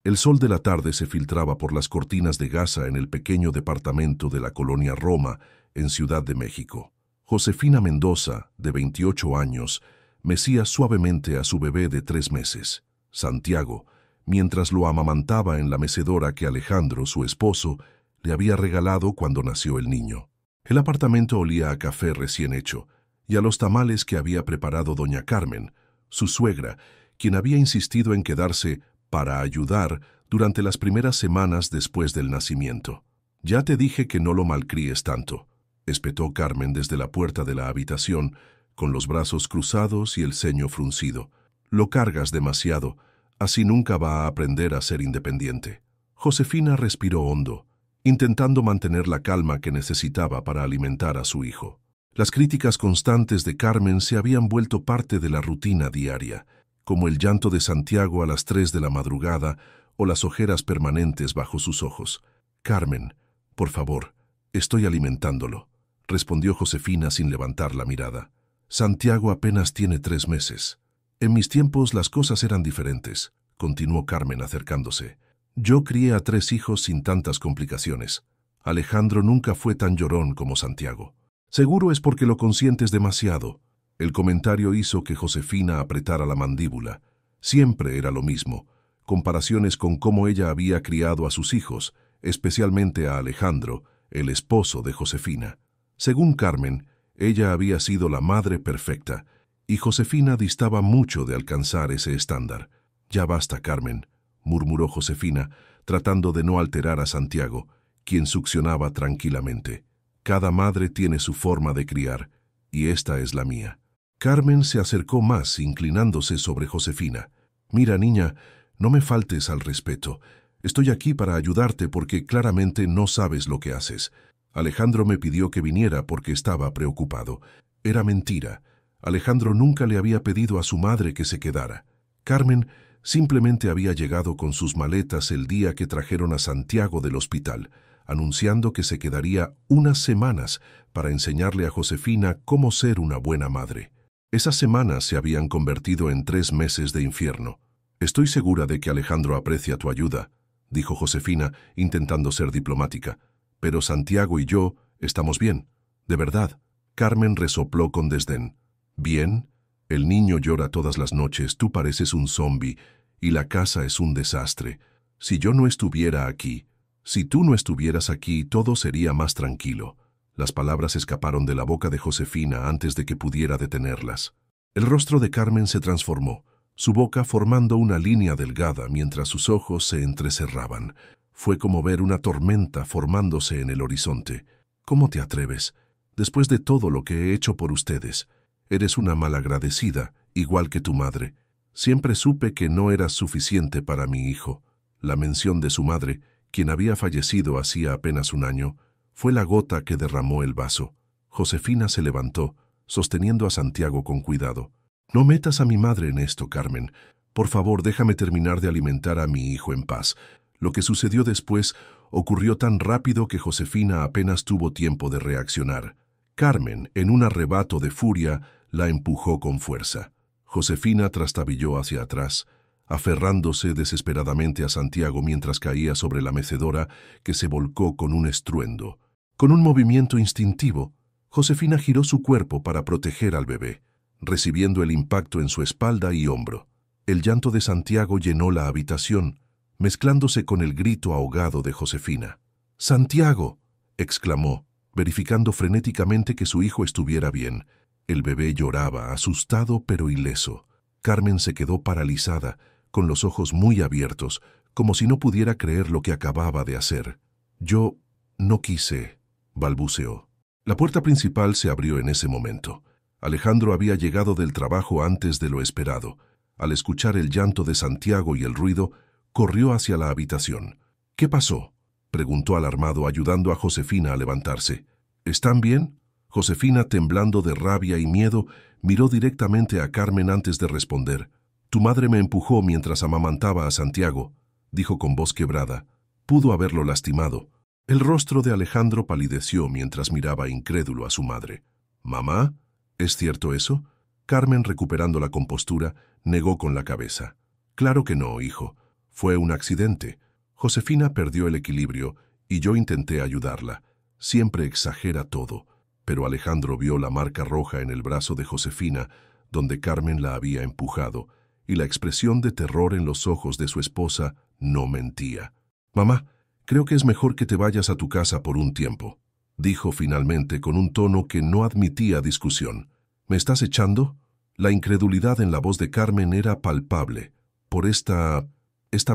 El sol de la tarde se filtraba por las cortinas de gasa en el pequeño departamento de la colonia Roma, en Ciudad de México. Josefina Mendoza, de 28 años, mecía suavemente a su bebé de 3 meses, Santiago, mientras lo amamantaba en la mecedora que Alejandro, su esposo, le había regalado cuando nació el niño. El apartamento olía a café recién hecho y a los tamales que había preparado doña Carmen, su suegra, quien había insistido en quedarse para ayudar durante las primeras semanas después del nacimiento. «Ya te dije que no lo malcríes tanto», espetó Carmen desde la puerta de la habitación, con los brazos cruzados y el ceño fruncido. «Lo cargas demasiado, así nunca va a aprender a ser independiente». Josefina respiró hondo, intentando mantener la calma que necesitaba para alimentar a su hijo. Las críticas constantes de Carmen se habían vuelto parte de la rutina diaria, como el llanto de Santiago a las 3 de la madrugada o las ojeras permanentes bajo sus ojos. «Carmen, por favor, estoy alimentándolo», respondió Josefina sin levantar la mirada. «Santiago apenas tiene 3 meses. En mis tiempos las cosas eran diferentes», continuó Carmen acercándose. «Yo crié a 3 hijos sin tantas complicaciones. Alejandro nunca fue tan llorón como Santiago». «Seguro es porque lo consientes demasiado». El comentario hizo que Josefina apretara la mandíbula. Siempre era lo mismo, comparaciones con cómo ella había criado a sus hijos, especialmente a Alejandro, el esposo de Josefina. Según Carmen, ella había sido la madre perfecta, y Josefina distaba mucho de alcanzar ese estándar. «Ya basta, Carmen», murmuró Josefina, tratando de no alterar a Santiago, quien succionaba tranquilamente. «Cada madre tiene su forma de criar, y esta es la mía». Carmen se acercó más, inclinándose sobre Josefina. «Mira, niña, no me faltes al respeto. Estoy aquí para ayudarte porque claramente no sabes lo que haces. Alejandro me pidió que viniera porque estaba preocupado. Era mentira. Alejandro nunca le había pedido a su madre que se quedara. Carmen simplemente había llegado con sus maletas el día que trajeron a Santiago del hospital, anunciando que se quedaría unas semanas para enseñarle a Josefina cómo ser una buena madre. Esas semanas se habían convertido en 3 meses de infierno. «Estoy segura de que Alejandro aprecia tu ayuda», dijo Josefina, intentando ser diplomática. «Pero Santiago y yo estamos bien, de verdad». Carmen resopló con desdén. «¿Bien? El niño llora todas las noches, tú pareces un zombi, y la casa es un desastre. Si yo no estuviera aquí, si tú no estuvieras aquí, todo sería más tranquilo». Las palabras escaparon de la boca de Josefina antes de que pudiera detenerlas. El rostro de Carmen se transformó, su boca formando una línea delgada mientras sus ojos se entrecerraban. Fue como ver una tormenta formándose en el horizonte. «¿Cómo te atreves? Después de todo lo que he hecho por ustedes. Eres una malagradecida, igual que tu madre. Siempre supe que no eras suficiente para mi hijo». La mención de su madre, quien había fallecido hacía apenas un año, fue la gota que derramó el vaso. Josefina se levantó, sosteniendo a Santiago con cuidado. «No metas a mi madre en esto, Carmen. Por favor, déjame terminar de alimentar a mi hijo en paz». Lo que sucedió después ocurrió tan rápido que Josefina apenas tuvo tiempo de reaccionar. Carmen, en un arrebato de furia, la empujó con fuerza. Josefina trastabilló hacia atrás, aferrándose desesperadamente a Santiago mientras caía sobre la mecedora, que se volcó con un estruendo. Con un movimiento instintivo, Josefina giró su cuerpo para proteger al bebé, recibiendo el impacto en su espalda y hombro. El llanto de Santiago llenó la habitación, mezclándose con el grito ahogado de Josefina. «¡Santiago!», exclamó, verificando frenéticamente que su hijo estuviera bien. El bebé lloraba, asustado pero ileso. Carmen se quedó paralizada, con los ojos muy abiertos, como si no pudiera creer lo que acababa de hacer. «Yo no quise», balbuceó. La puerta principal se abrió en ese momento. Alejandro había llegado del trabajo antes de lo esperado. Al escuchar el llanto de Santiago y el ruido, corrió hacia la habitación. «¿Qué pasó?», preguntó alarmado, ayudando a Josefina a levantarse. «¿Están bien?». Josefina, temblando de rabia y miedo, miró directamente a Carmen antes de responder. «Tu madre me empujó mientras amamantaba a Santiago», dijo con voz quebrada. «Pudo haberlo lastimado». El rostro de Alejandro palideció mientras miraba incrédulo a su madre. «¿Mamá? ¿Es cierto eso?». Carmen, recuperando la compostura, negó con la cabeza. «Claro que no, hijo. Fue un accidente. Josefina perdió el equilibrio y yo intenté ayudarla. Siempre exagera todo. Pero Alejandro vio la marca roja en el brazo de Josefina, donde Carmen la había empujado, y la expresión de terror en los ojos de su esposa no mentía. «Mamá, creo que es mejor que te vayas a tu casa por un tiempo», dijo finalmente con un tono que no admitía discusión. «¿Me estás echando?» La incredulidad en la voz de Carmen era palpable. «¿Por esta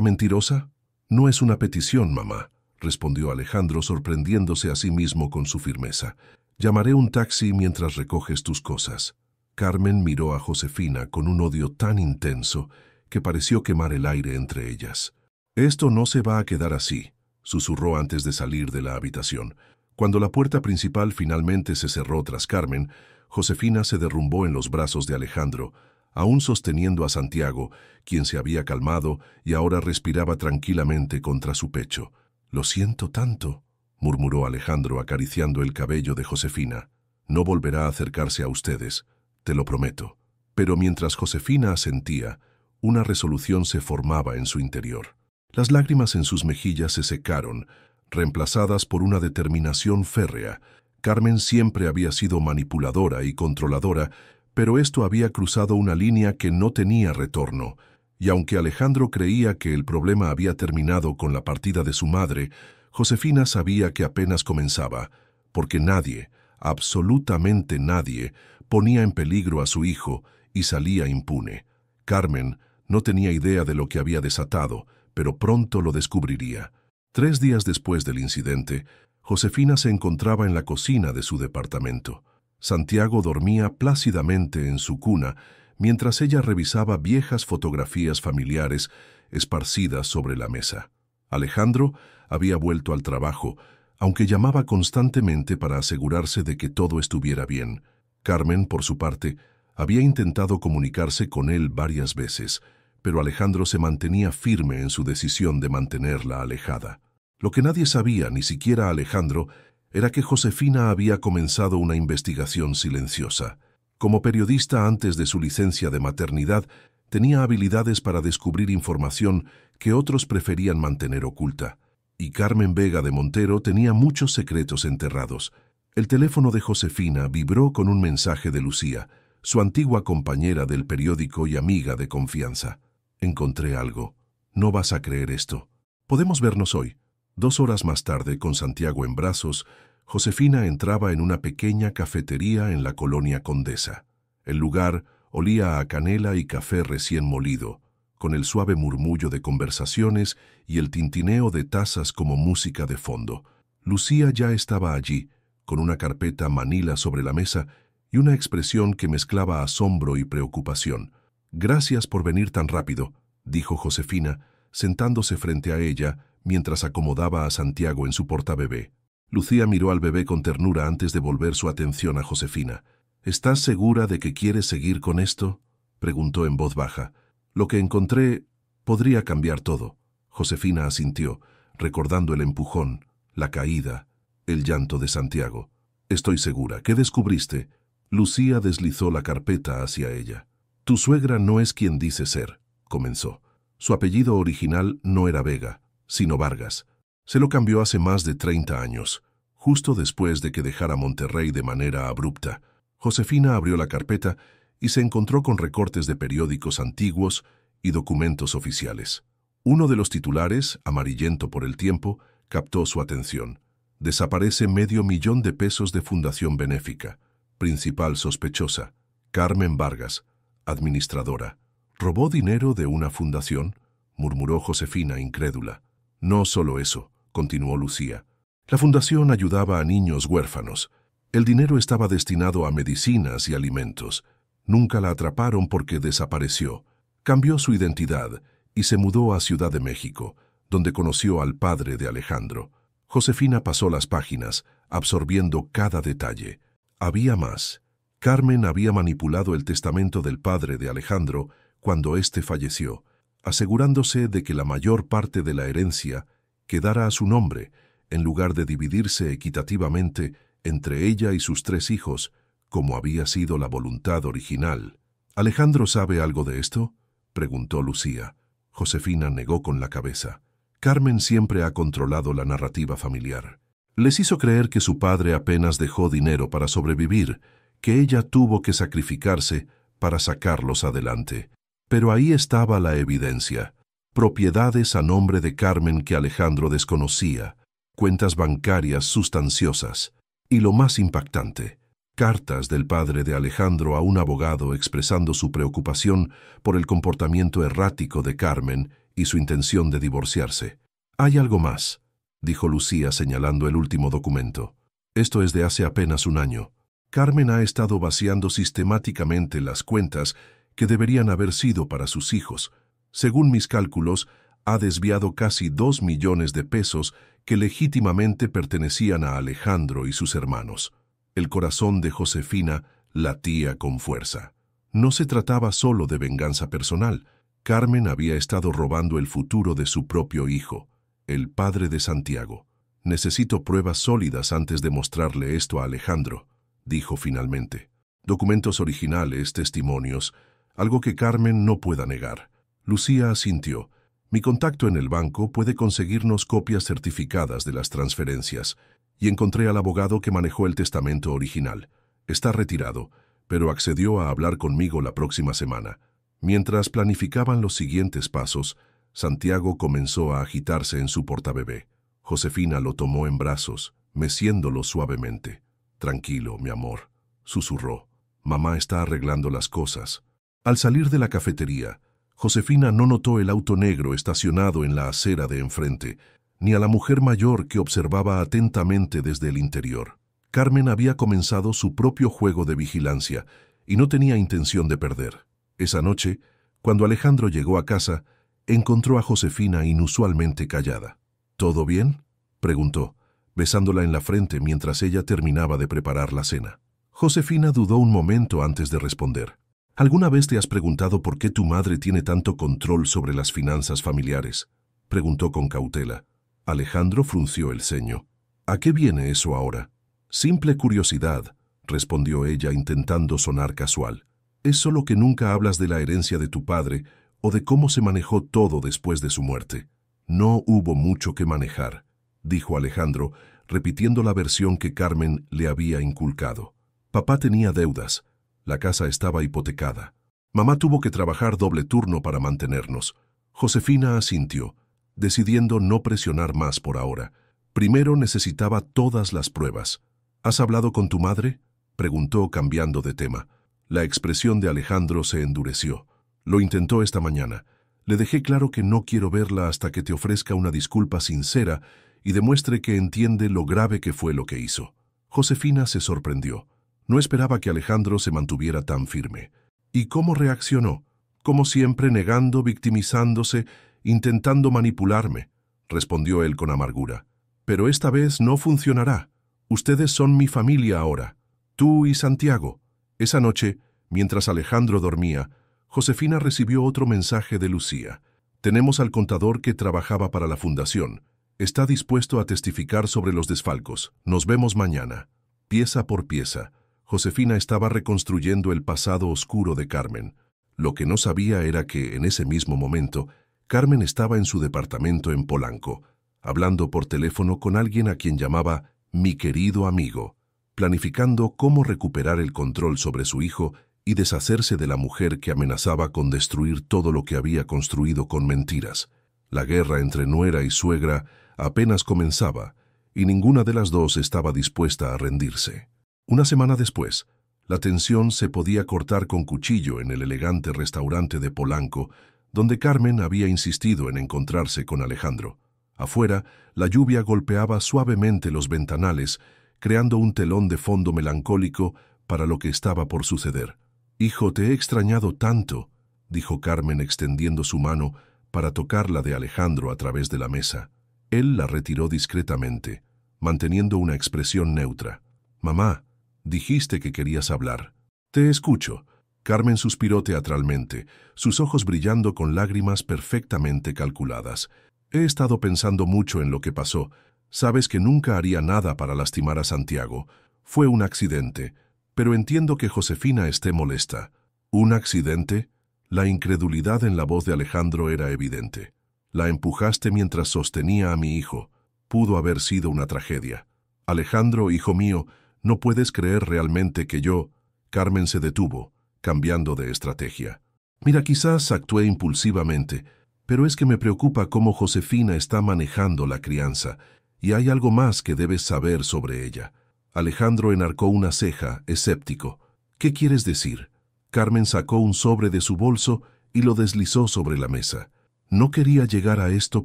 mentirosa?» «No es una petición, mamá», respondió Alejandro sorprendiéndose a sí mismo con su firmeza. «Llamaré un taxi mientras recoges tus cosas». Carmen miró a Josefina con un odio tan intenso que pareció quemar el aire entre ellas. «Esto no se va a quedar así», susurró antes de salir de la habitación. Cuando la puerta principal finalmente se cerró tras Carmen, Josefina se derrumbó en los brazos de Alejandro, aún sosteniendo a Santiago, quien se había calmado y ahora respiraba tranquilamente contra su pecho. «Lo siento tanto», murmuró Alejandro acariciando el cabello de Josefina. «No volverá a acercarse a ustedes, te lo prometo». Pero mientras Josefina asentía, una resolución se formaba en su interior. Las lágrimas en sus mejillas se secaron, reemplazadas por una determinación férrea. Carmen siempre había sido manipuladora y controladora, pero esto había cruzado una línea que no tenía retorno, y aunque Alejandro creía que el problema había terminado con la partida de su madre, Josefina sabía que apenas comenzaba, porque nadie, absolutamente nadie, ponía en peligro a su hijo y salía impune. Carmen no tenía idea de lo que había desatado, pero pronto lo descubriría. 3 días después del incidente, Josefina se encontraba en la cocina de su departamento. Santiago dormía plácidamente en su cuna, mientras ella revisaba viejas fotografías familiares esparcidas sobre la mesa. Alejandro había vuelto al trabajo, aunque llamaba constantemente para asegurarse de que todo estuviera bien. Carmen, por su parte, había intentado comunicarse con él varias veces, pero Alejandro se mantenía firme en su decisión de mantenerla alejada. Lo que nadie sabía, ni siquiera Alejandro, era que Josefina había comenzado una investigación silenciosa. Como periodista antes de su licencia de maternidad, tenía habilidades para descubrir información que otros preferían mantener oculta. Y Carmen Vega de Montero tenía muchos secretos enterrados. El teléfono de Josefina vibró con un mensaje de Lucía, su antigua compañera del periódico y amiga de confianza. «Encontré algo. No vas a creer esto. ¿Podemos vernos hoy?» 2 horas más tarde, con Santiago en brazos, Josefina entraba en una pequeña cafetería en la colonia Condesa. El lugar olía a canela y café recién molido, con el suave murmullo de conversaciones y el tintineo de tazas como música de fondo. Lucía ya estaba allí, con una carpeta manila sobre la mesa y una expresión que mezclaba asombro y preocupación. «Gracias por venir tan rápido», dijo Josefina, sentándose frente a ella mientras acomodaba a Santiago en su portabebé. Lucía miró al bebé con ternura antes de volver su atención a Josefina. «¿Estás segura de que quieres seguir con esto?», preguntó en voz baja. «Lo que encontré podría cambiar todo». Josefina asintió, recordando el empujón, la caída, el llanto de Santiago. «Estoy segura. ¿Qué descubriste?». Lucía deslizó la carpeta hacia ella. «Tu suegra no es quien dice ser», comenzó. Su apellido original no era Vega, sino Vargas. Se lo cambió hace más de 30 años, justo después de que dejara Monterrey de manera abrupta. Josefina abrió la carpeta y se encontró con recortes de periódicos antiguos y documentos oficiales. Uno de los titulares, amarillento por el tiempo, captó su atención. «Desaparece $500,000 de fundación benéfica. Principal sospechosa, Carmen Vargas, administradora». «¿Robó dinero de una fundación?», murmuró Josefina incrédula. «No solo eso», continuó Lucía. «La fundación ayudaba a niños huérfanos. El dinero estaba destinado a medicinas y alimentos. Nunca la atraparon porque desapareció. Cambió su identidad y se mudó a Ciudad de México, donde conoció al padre de Alejandro». Josefina pasó las páginas, absorbiendo cada detalle. Había más. Carmen había manipulado el testamento del padre de Alejandro cuando éste falleció, asegurándose de que la mayor parte de la herencia quedara a su nombre, en lugar de dividirse equitativamente entre ella y sus 3 hijos, como había sido la voluntad original. «¿Alejandro sabe algo de esto?», preguntó Lucía. Josefina negó con la cabeza. Carmen siempre ha controlado la narrativa familiar. Les hizo creer que su padre apenas dejó dinero para sobrevivir, que ella tuvo que sacrificarse para sacarlos adelante. Pero ahí estaba la evidencia. Propiedades a nombre de Carmen que Alejandro desconocía, cuentas bancarias sustanciosas y, lo más impactante, cartas del padre de Alejandro a un abogado expresando su preocupación por el comportamiento errático de Carmen y su intención de divorciarse. «Hay algo más», dijo Lucía señalando el último documento. «Esto es de hace apenas un año. Carmen ha estado vaciando sistemáticamente las cuentas que deberían haber sido para sus hijos. Según mis cálculos, ha desviado casi 2 millones de pesos que legítimamente pertenecían a Alejandro y sus hermanos». El corazón de Josefina latía con fuerza. No se trataba solo de venganza personal. Carmen había estado robando el futuro de su propio hijo, el padre de Santiago. «Necesito pruebas sólidas antes de mostrarle esto a Alejandro», dijo finalmente. «Documentos originales, testimonios, algo que Carmen no pueda negar». Lucía asintió. «Mi contacto en el banco puede conseguirnos copias certificadas de las transferencias, y encontré al abogado que manejó el testamento original. Está retirado, pero accedió a hablar conmigo la próxima semana». Mientras planificaban los siguientes pasos, Santiago comenzó a agitarse en su portabebé. Josefina lo tomó en brazos, meciéndolo suavemente. «Tranquilo, mi amor», susurró. «Mamá está arreglando las cosas». Al salir de la cafetería, Josefina no notó el auto negro estacionado en la acera de enfrente, ni a la mujer mayor que observaba atentamente desde el interior. Carmen había comenzado su propio juego de vigilancia y no tenía intención de perder. Esa noche, cuando Alejandro llegó a casa, encontró a Josefina inusualmente callada. «¿Todo bien?», preguntó, besándola en la frente mientras ella terminaba de preparar la cena. Josefina dudó un momento antes de responder. «¿Alguna vez te has preguntado por qué tu madre tiene tanto control sobre las finanzas familiares?», preguntó con cautela. Alejandro frunció el ceño. «¿A qué viene eso ahora?». «Simple curiosidad», respondió ella intentando sonar casual. «Es solo que nunca hablas de la herencia de tu padre o de cómo se manejó todo después de su muerte». «No hubo mucho que manejar», dijo Alejandro, repitiendo la versión que Carmen le había inculcado. «Papá tenía deudas. La casa estaba hipotecada. Mamá tuvo que trabajar doble turno para mantenernos». Josefina asintió, decidiendo no presionar más por ahora. Primero necesitaba todas las pruebas. «¿Has hablado con tu madre?», preguntó cambiando de tema. La expresión de Alejandro se endureció. «Lo intentó esta mañana. Le dejé claro que no quiero verla hasta que te ofrezca una disculpa sincera y demuestre que entiende lo grave que fue lo que hizo». Josefina se sorprendió. No esperaba que Alejandro se mantuviera tan firme. ¿Y cómo reaccionó? «Como siempre, negando, victimizándose, intentando manipularme», respondió él con amargura. «Pero esta vez no funcionará. Ustedes son mi familia ahora. Tú y Santiago». Esa noche, mientras Alejandro dormía, Josefina recibió otro mensaje de Lucía. «Tenemos al contador que trabajaba para la fundación. Está dispuesto a testificar sobre los desfalcos. Nos vemos mañana». Pieza por pieza, Josefina estaba reconstruyendo el pasado oscuro de Carmen. Lo que no sabía era que, en ese mismo momento, Carmen estaba en su departamento en Polanco, hablando por teléfono con alguien a quien llamaba «mi querido amigo», planificando cómo recuperar el control sobre su hijo y deshacerse de la mujer que amenazaba con destruir todo lo que había construido con mentiras. La guerra entre nuera y suegra apenas comenzaba, y ninguna de las dos estaba dispuesta a rendirse. Una semana después, la tensión se podía cortar con cuchillo en el elegante restaurante de Polanco, donde Carmen había insistido en encontrarse con Alejandro. Afuera, la lluvia golpeaba suavemente los ventanales, creando un telón de fondo melancólico para lo que estaba por suceder. «Hijo, te he extrañado tanto», dijo Carmen extendiendo su mano para tocar la de Alejandro a través de la mesa. Él la retiró discretamente, manteniendo una expresión neutra. «Mamá, dijiste que querías hablar». «Te escucho». Carmen suspiró teatralmente, sus ojos brillando con lágrimas perfectamente calculadas. «He estado pensando mucho en lo que pasó. Sabes que nunca haría nada para lastimar a Santiago. Fue un accidente, pero entiendo que Josefina esté molesta». «¿Un accidente?», La incredulidad en la voz de Alejandro era evidente. La empujaste mientras sostenía a mi hijo. Pudo haber sido una tragedia. Alejandro, hijo mío, no puedes creer realmente que yo... Carmen se detuvo, cambiando de estrategia. Mira, quizás actué impulsivamente, pero es que me preocupa cómo Josefina está manejando la crianza, y hay algo más que debes saber sobre ella. Alejandro enarcó una ceja, escéptico. ¿Qué quieres decir? Carmen sacó un sobre de su bolso y lo deslizó sobre la mesa. No quería llegar a esto,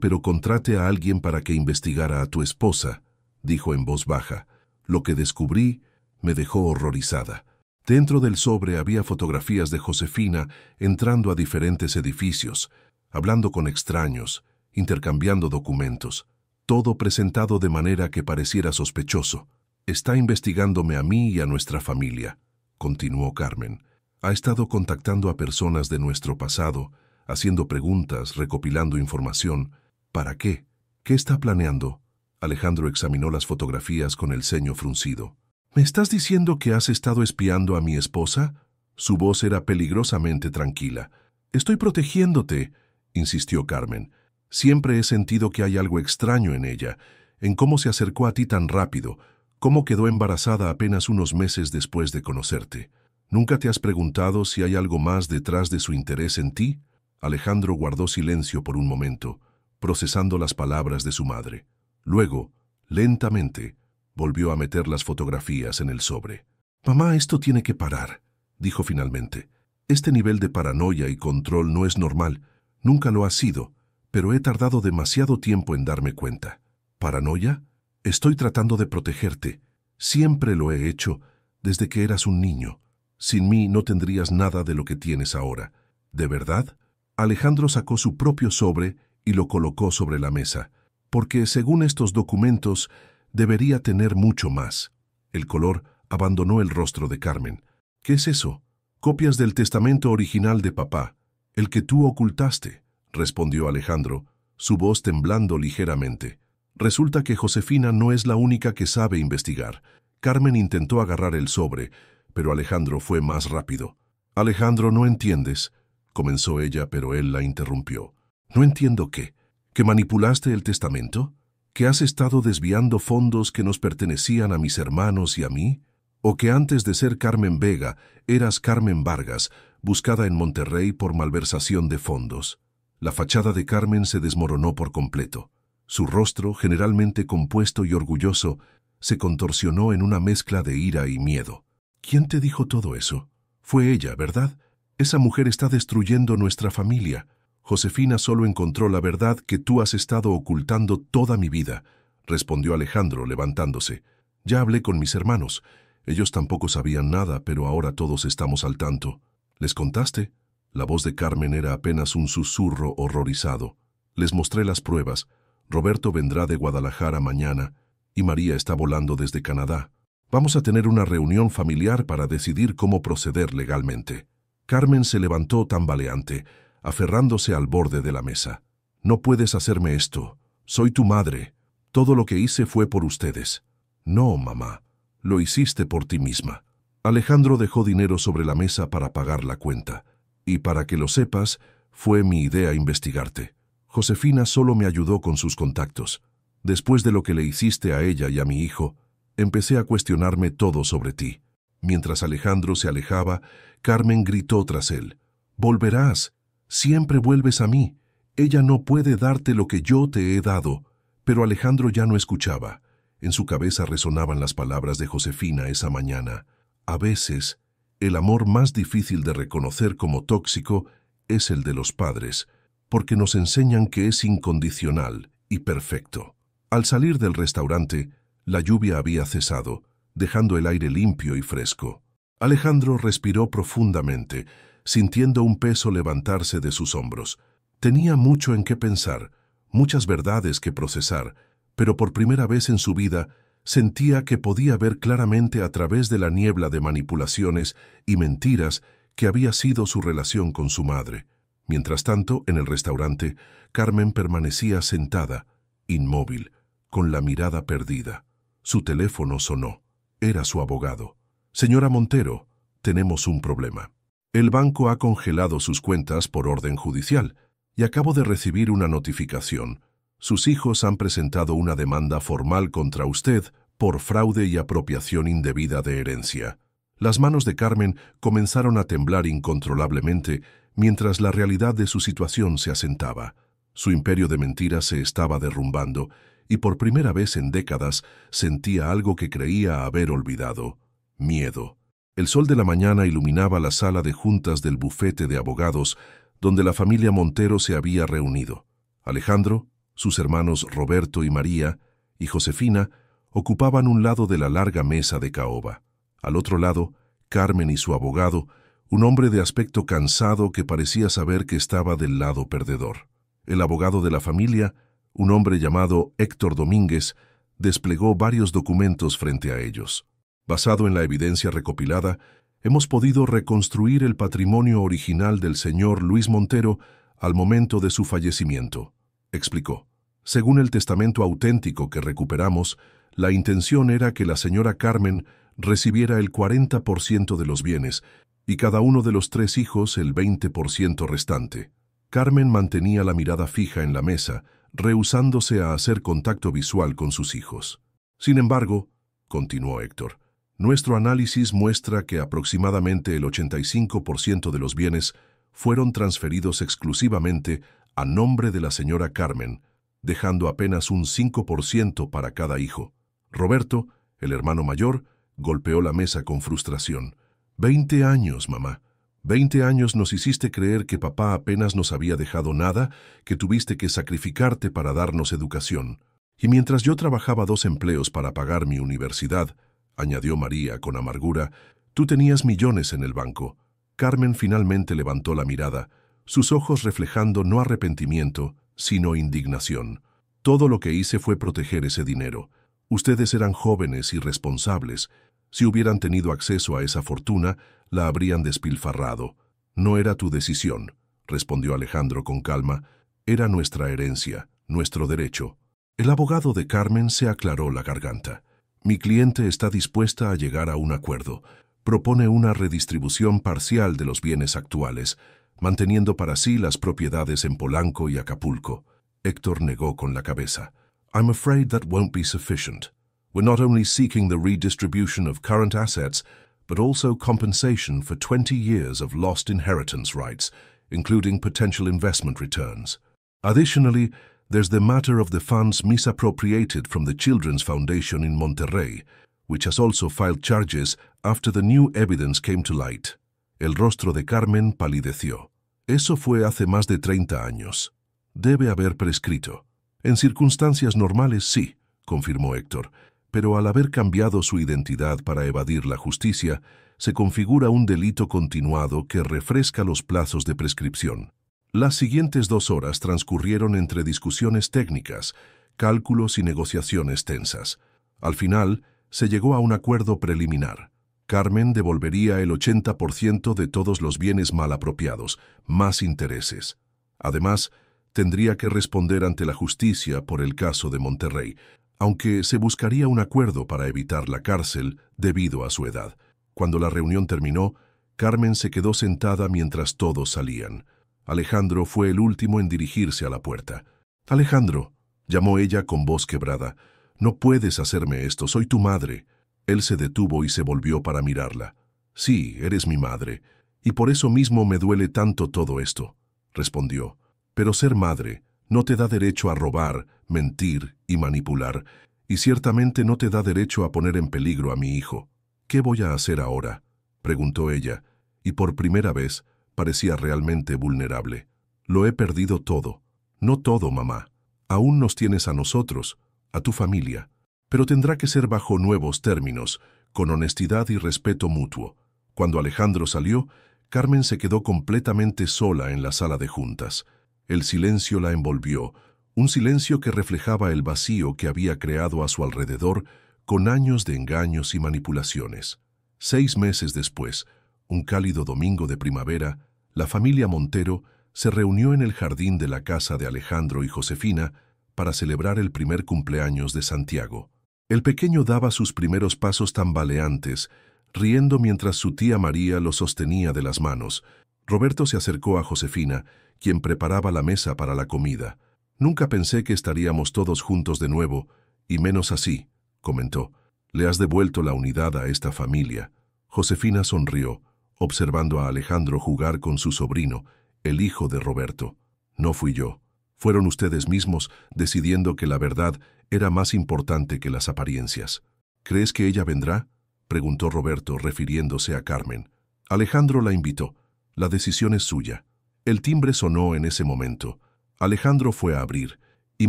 pero contrate a alguien para que investigara a tu esposa, dijo en voz baja. Lo que descubrí me dejó horrorizada. Dentro del sobre había fotografías de Josefina entrando a diferentes edificios, hablando con extraños, intercambiando documentos, todo presentado de manera que pareciera sospechoso. Está investigándome a mí y a nuestra familia, continuó Carmen. Ha estado contactando a personas de nuestro pasado, haciendo preguntas, recopilando información. ¿Para qué? ¿Qué está planeando? Alejandro examinó las fotografías con el ceño fruncido. ¿Me estás diciendo que has estado espiando a mi esposa? Su voz era peligrosamente tranquila. Estoy protegiéndote, insistió Carmen. Siempre he sentido que hay algo extraño en ella, en cómo se acercó a ti tan rápido, cómo quedó embarazada apenas unos meses después de conocerte. ¿Nunca te has preguntado si hay algo más detrás de su interés en ti? Alejandro guardó silencio por un momento, procesando las palabras de su madre. Luego, lentamente, volvió a meter las fotografías en el sobre. «Mamá, esto tiene que parar», dijo finalmente. «Este nivel de paranoia y control no es normal. Nunca lo ha sido, pero he tardado demasiado tiempo en darme cuenta». ¿Paranoia? Estoy tratando de protegerte. Siempre lo he hecho, desde que eras un niño. Sin mí no tendrías nada de lo que tienes ahora. ¿De verdad? Alejandro sacó su propio sobre y lo colocó sobre la mesa, porque según estos documentos debería tener mucho más. El color abandonó el rostro de Carmen. ¿Qué es eso? Copias del testamento original de papá, el que tú ocultaste, respondió Alejandro, su voz temblando ligeramente. Resulta que Josefina no es la única que sabe investigar. Carmen intentó agarrar el sobre, pero Alejandro fue más rápido. Alejandro, no entiendes, comenzó ella, pero él la interrumpió. ¿No entiendo qué? ¿Que manipulaste el testamento? ¿Que has estado desviando fondos que nos pertenecían a mis hermanos y a mí? ¿O que antes de ser Carmen Vega eras Carmen Vargas, buscada en Monterrey por malversación de fondos? La fachada de Carmen se desmoronó por completo. Su rostro, generalmente compuesto y orgulloso, se contorsionó en una mezcla de ira y miedo. ¿Quién te dijo todo eso? Fue ella, ¿verdad? Esa mujer está destruyendo nuestra familia. Josefina solo encontró la verdad que tú has estado ocultando toda mi vida, respondió Alejandro, levantándose. Ya hablé con mis hermanos. Ellos tampoco sabían nada, pero ahora todos estamos al tanto. ¿Les contaste? La voz de Carmen era apenas un susurro horrorizado. Les mostré las pruebas. Roberto vendrá de Guadalajara mañana y María está volando desde Canadá. Vamos a tener una reunión familiar para decidir cómo proceder legalmente. Carmen se levantó tambaleante, aferrándose al borde de la mesa. «No puedes hacerme esto. Soy tu madre. Todo lo que hice fue por ustedes». «No, mamá. Lo hiciste por ti misma». Alejandro dejó dinero sobre la mesa para pagar la cuenta. «Y para que lo sepas, fue mi idea investigarte. Josefina solo me ayudó con sus contactos. Después de lo que le hiciste a ella y a mi hijo, empecé a cuestionarme todo sobre ti». Mientras Alejandro se alejaba, Carmen gritó tras él. «Volverás. Siempre vuelves a mí. Ella no puede darte lo que yo te he dado». Pero Alejandro ya no escuchaba. En su cabeza resonaban las palabras de Josefina esa mañana. A veces, el amor más difícil de reconocer como tóxico es el de los padres, porque nos enseñan que es incondicional y perfecto. Al salir del restaurante, la lluvia había cesado, dejando el aire limpio y fresco. Alejandro respiró profundamente, sintiendo un peso levantarse de sus hombros. Tenía mucho en qué pensar, muchas verdades que procesar, pero por primera vez en su vida sentía que podía ver claramente a través de la niebla de manipulaciones y mentiras que había sido su relación con su madre. Mientras tanto, en el restaurante, Carmen permanecía sentada, inmóvil, con la mirada perdida. Su teléfono sonó. Era su abogado. «Señora Montero, tenemos un problema». El banco ha congelado sus cuentas por orden judicial y acabo de recibir una notificación. Sus hijos han presentado una demanda formal contra usted por fraude y apropiación indebida de herencia. Las manos de Carmen comenzaron a temblar incontrolablemente mientras la realidad de su situación se asentaba. Su imperio de mentiras se estaba derrumbando y por primera vez en décadas sentía algo que creía haber olvidado: miedo. El sol de la mañana iluminaba la sala de juntas del bufete de abogados donde la familia Montero se había reunido. Alejandro, sus hermanos Roberto y María, y Josefina ocupaban un lado de la larga mesa de caoba. Al otro lado, Carmen y su abogado, un hombre de aspecto cansado que parecía saber que estaba del lado perdedor. El abogado de la familia, un hombre llamado Héctor Domínguez, desplegó varios documentos frente a ellos. Basado en la evidencia recopilada, hemos podido reconstruir el patrimonio original del señor Luis Montero al momento de su fallecimiento, explicó. Según el testamento auténtico que recuperamos, la intención era que la señora Carmen recibiera el 40% de los bienes y cada uno de los 3 hijos el 20% restante. Carmen mantenía la mirada fija en la mesa, rehusándose a hacer contacto visual con sus hijos. Sin embargo, continuó Héctor, nuestro análisis muestra que aproximadamente el 85% de los bienes fueron transferidos exclusivamente a nombre de la señora Carmen, dejando apenas un 5% para cada hijo. Roberto, el hermano mayor, golpeó la mesa con frustración. 20 años, mamá. 20 años nos hiciste creer que papá apenas nos había dejado nada, que tuviste que sacrificarte para darnos educación. Y mientras yo trabajaba 2 empleos para pagar mi universidad, añadió María con amargura, tú tenías millones en el banco. Carmen finalmente levantó la mirada, sus ojos reflejando no arrepentimiento, sino indignación. Todo lo que hice fue proteger ese dinero. Ustedes eran jóvenes y responsables. Si hubieran tenido acceso a esa fortuna, la habrían despilfarrado. No era tu decisión, respondió Alejandro con calma. Era nuestra herencia, nuestro derecho. El abogado de Carmen se aclaró la garganta. Mi cliente está dispuesta a llegar a un acuerdo. Propone una redistribución parcial de los bienes actuales, manteniendo para sí las propiedades en Polanco y Acapulco. Héctor negó con la cabeza. I'm afraid that won't be sufficient. We're not only seeking the redistribution of current assets, but also compensation for 20 years of lost inheritance rights, including potential investment returns. Additionally, there's the matter of the funds misappropriated from the Children's Foundation in Monterrey, which has also filed charges after the new evidence came to light. El rostro de Carmen palideció. Eso fue hace más de 30 años. Debe haber prescrito. En circunstancias normales sí, confirmó Héctor, pero al haber cambiado su identidad para evadir la justicia, se configura un delito continuado que refresca los plazos de prescripción. Las siguientes 2 horas transcurrieron entre discusiones técnicas, cálculos y negociaciones tensas. Al final, se llegó a un acuerdo preliminar. Carmen devolvería el 80% de todos los bienes mal apropiados, más intereses. Además, tendría que responder ante la justicia por el caso de Monterrey, aunque se buscaría un acuerdo para evitar la cárcel debido a su edad. Cuando la reunión terminó, Carmen se quedó sentada mientras todos salían. Alejandro fue el último en dirigirse a la puerta. «Alejandro», llamó ella con voz quebrada, «no puedes hacerme esto, soy tu madre». Él se detuvo y se volvió para mirarla. «Sí, eres mi madre, y por eso mismo me duele tanto todo esto», respondió. «Pero ser madre no te da derecho a robar, mentir y manipular, y ciertamente no te da derecho a poner en peligro a mi hijo». «¿Qué voy a hacer ahora?», preguntó ella, y por primera vez parecía realmente vulnerable. «Lo he perdido todo». «No todo, mamá. Aún nos tienes a nosotros, a tu familia. Pero tendrá que ser bajo nuevos términos, con honestidad y respeto mutuo». Cuando Alejandro salió, Carmen se quedó completamente sola en la sala de juntas. El silencio la envolvió, un silencio que reflejaba el vacío que había creado a su alrededor con años de engaños y manipulaciones. 6 meses después, un cálido domingo de primavera, la familia Montero se reunió en el jardín de la casa de Alejandro y Josefina para celebrar el primer cumpleaños de Santiago. El pequeño daba sus primeros pasos tambaleantes, riendo mientras su tía María lo sostenía de las manos. Roberto se acercó a Josefina, quien preparaba la mesa para la comida. «Nunca pensé que estaríamos todos juntos de nuevo, y menos así», comentó. «Le has devuelto la unidad a esta familia». Josefina sonrió, observando a Alejandro jugar con su sobrino, el hijo de Roberto. «No fui yo. Fueron ustedes mismos decidiendo que la verdad era más importante que las apariencias». «¿Crees que ella vendrá?», preguntó Roberto, refiriéndose a Carmen. Alejandro la invitó. «La decisión es suya». El timbre sonó en ese momento. Alejandro fue a abrir, y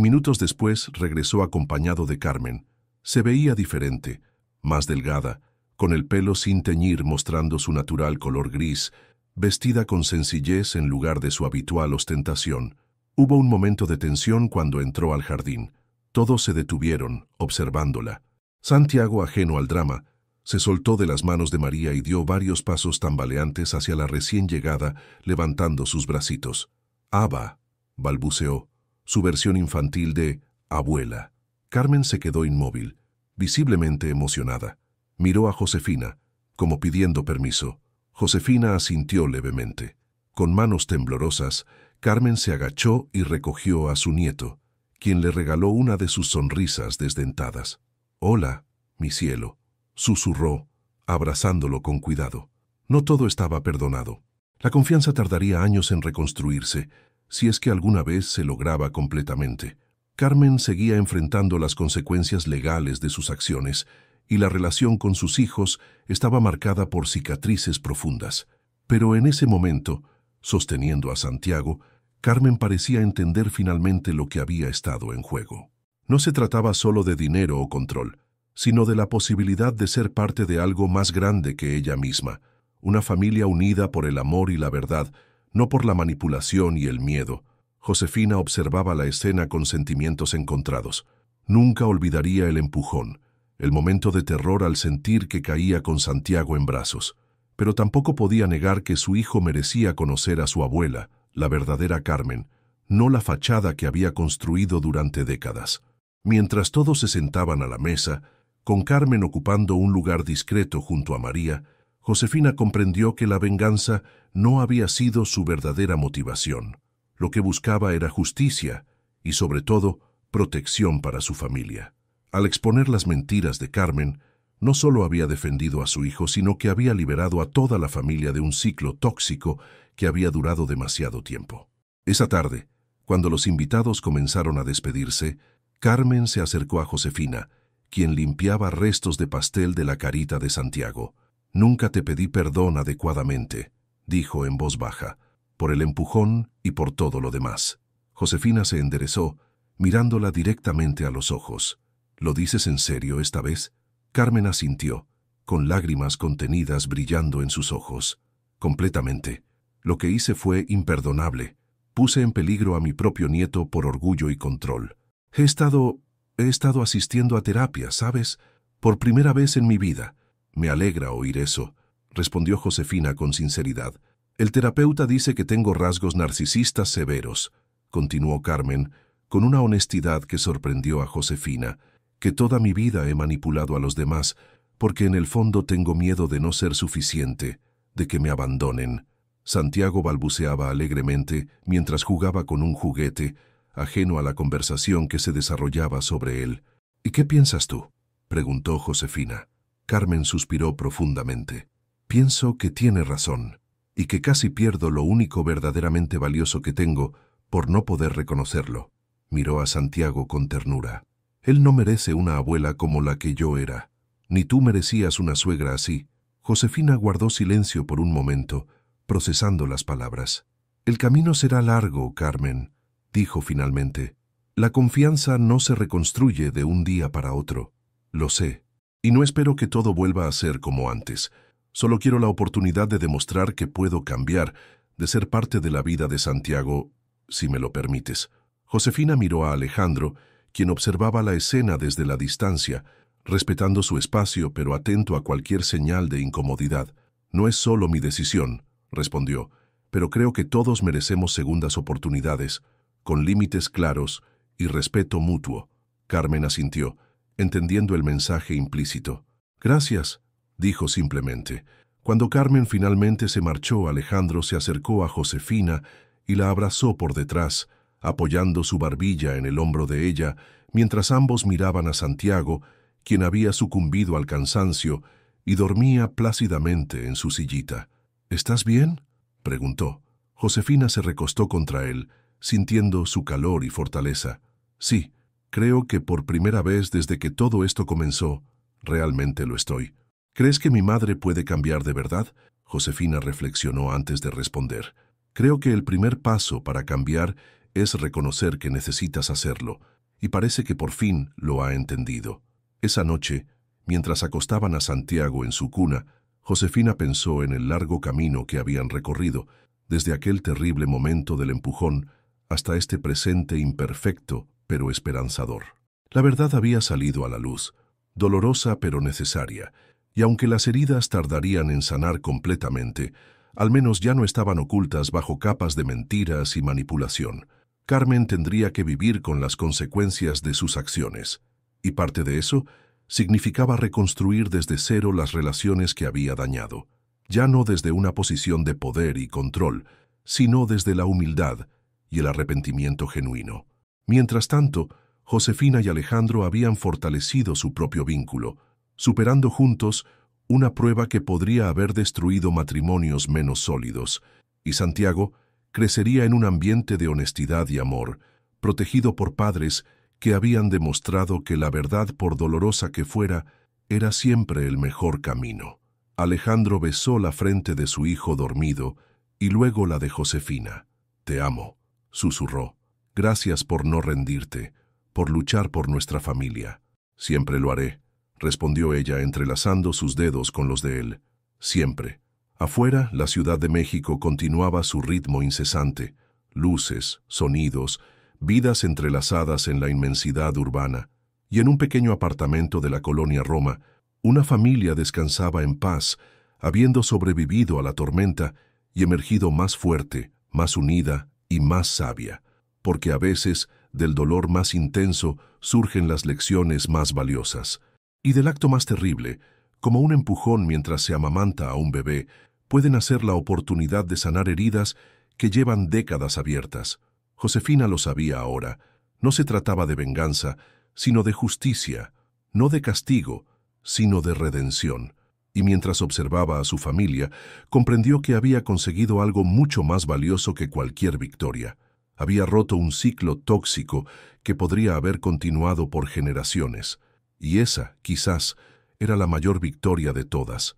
minutos después regresó acompañado de Carmen. Se veía diferente, más delgada, con el pelo sin teñir mostrando su natural color gris, vestida con sencillez en lugar de su habitual ostentación. Hubo un momento de tensión cuando entró al jardín. Todos se detuvieron, observándola. Santiago, ajeno al drama, se soltó de las manos de María y dio varios pasos tambaleantes hacia la recién llegada, levantando sus bracitos. «Aba», balbuceó, su versión infantil de «abuela». Carmen se quedó inmóvil, visiblemente emocionada. Miró a Josefina, como pidiendo permiso. Josefina asintió levemente. Con manos temblorosas, Carmen se agachó y recogió a su nieto, quien le regaló una de sus sonrisas desdentadas. «Hola, mi cielo», susurró, abrazándolo con cuidado. No todo estaba perdonado. La confianza tardaría años en reconstruirse, si es que alguna vez se lograba completamente. Carmen seguía enfrentando las consecuencias legales de sus acciones, y la relación con sus hijos estaba marcada por cicatrices profundas. Pero en ese momento, sosteniendo a Santiago, Carmen parecía entender finalmente lo que había estado en juego. No se trataba solo de dinero o control, sino de la posibilidad de ser parte de algo más grande que ella misma, una familia unida por el amor y la verdad, no por la manipulación y el miedo. Josefina observaba la escena con sentimientos encontrados. Nunca olvidaría el empujón, el momento de terror al sentir que caía con Santiago en brazos. Pero tampoco podía negar que su hijo merecía conocer a su abuela, la verdadera Carmen, no la fachada que había construido durante décadas. Mientras todos se sentaban a la mesa, con Carmen ocupando un lugar discreto junto a María, Josefina comprendió que la venganza no había sido su verdadera motivación. Lo que buscaba era justicia y, sobre todo, protección para su familia. Al exponer las mentiras de Carmen, no solo había defendido a su hijo, sino que había liberado a toda la familia de un ciclo tóxico que había durado demasiado tiempo. Esa tarde, cuando los invitados comenzaron a despedirse, Carmen se acercó a Josefina, quien limpiaba restos de pastel de la carita de Santiago. «Nunca te pedí perdón adecuadamente», dijo en voz baja, «por el empujón y por todo lo demás». Josefina se enderezó, mirándola directamente a los ojos. «¿Lo dices en serio esta vez?». Carmen asintió, con lágrimas contenidas brillando en sus ojos. «Completamente. Lo que hice fue imperdonable. Puse en peligro a mi propio nieto por orgullo y control. He estado asistiendo a terapia, ¿sabes? Por primera vez en mi vida». «Me alegra oír eso», respondió Josefina con sinceridad. «El terapeuta dice que tengo rasgos narcisistas severos», continuó Carmen, con una honestidad que sorprendió a Josefina, «que toda mi vida he manipulado a los demás, porque en el fondo tengo miedo de no ser suficiente, de que me abandonen». Santiago balbuceaba alegremente mientras jugaba con un juguete, ajeno a la conversación que se desarrollaba sobre él. «¿Y qué piensas tú?», preguntó Josefina. Carmen suspiró profundamente. «Pienso que tiene razón, y que casi pierdo lo único verdaderamente valioso que tengo por no poder reconocerlo». Miró a Santiago con ternura. «Él no merece una abuela como la que yo era. Ni tú merecías una suegra así». Josefina guardó silencio por un momento, procesando las palabras. «El camino será largo, Carmen», dijo finalmente. «La confianza no se reconstruye de un día para otro. Lo sé. Y no espero que todo vuelva a ser como antes. Solo quiero la oportunidad de demostrar que puedo cambiar, de ser parte de la vida de Santiago, si me lo permites». Josefina miró a Alejandro, quien observaba la escena desde la distancia, respetando su espacio pero atento a cualquier señal de incomodidad. «No es solo mi decisión», respondió, «pero creo que todos merecemos segundas oportunidades, con límites claros y respeto mutuo». Carmen asintió, entendiendo el mensaje implícito. «Gracias», dijo simplemente. Cuando Carmen finalmente se marchó, Alejandro se acercó a Josefina y la abrazó por detrás, apoyando su barbilla en el hombro de ella, mientras ambos miraban a Santiago, quien había sucumbido al cansancio y dormía plácidamente en su sillita. ¿Estás bien?, preguntó. Josefina se recostó contra él, sintiendo su calor y fortaleza. Sí, creo que por primera vez desde que todo esto comenzó, realmente lo estoy. ¿Crees que mi madre puede cambiar de verdad? Josefina reflexionó antes de responder. Creo que el primer paso para cambiar es reconocer que necesitas hacerlo, y parece que por fin lo ha entendido. Esa noche, mientras acostaban a Santiago en su cuna, Josefina pensó en el largo camino que habían recorrido, desde aquel terrible momento del empujón hasta este presente imperfecto pero esperanzador. La verdad había salido a la luz, dolorosa pero necesaria, y aunque las heridas tardarían en sanar completamente, al menos ya no estaban ocultas bajo capas de mentiras y manipulación. Carmen tendría que vivir con las consecuencias de sus acciones, y parte de eso significaba reconstruir desde cero las relaciones que había dañado, ya no desde una posición de poder y control, sino desde la humildad y el arrepentimiento genuino. Mientras tanto, Josefina y Alejandro habían fortalecido su propio vínculo, superando juntos una prueba que podría haber destruido matrimonios menos sólidos, y Santiago crecería en un ambiente de honestidad y amor, protegido por padres que habían demostrado que la verdad, por dolorosa que fuera, era siempre el mejor camino. Alejandro besó la frente de su hijo dormido y luego la de Josefina. «Te amo», susurró. «Gracias por no rendirte, por luchar por nuestra familia». «Siempre lo haré», respondió ella entrelazando sus dedos con los de él. «Siempre». Afuera, la Ciudad de México continuaba su ritmo incesante. Luces, sonidos, vidas entrelazadas en la inmensidad urbana. Y en un pequeño apartamento de la colonia Roma, una familia descansaba en paz, habiendo sobrevivido a la tormenta y emergido más fuerte, más unida y más sabia. Porque a veces, del dolor más intenso, surgen las lecciones más valiosas. Y del acto más terrible, como un empujón mientras se amamanta a un bebé, puede nacer la oportunidad de sanar heridas que llevan décadas abiertas. Josefina lo sabía ahora. No se trataba de venganza, sino de justicia, no de castigo, sino de redención. Y mientras observaba a su familia, comprendió que había conseguido algo mucho más valioso que cualquier victoria. Había roto un ciclo tóxico que podría haber continuado por generaciones. Y esa, quizás, era la mayor victoria de todas.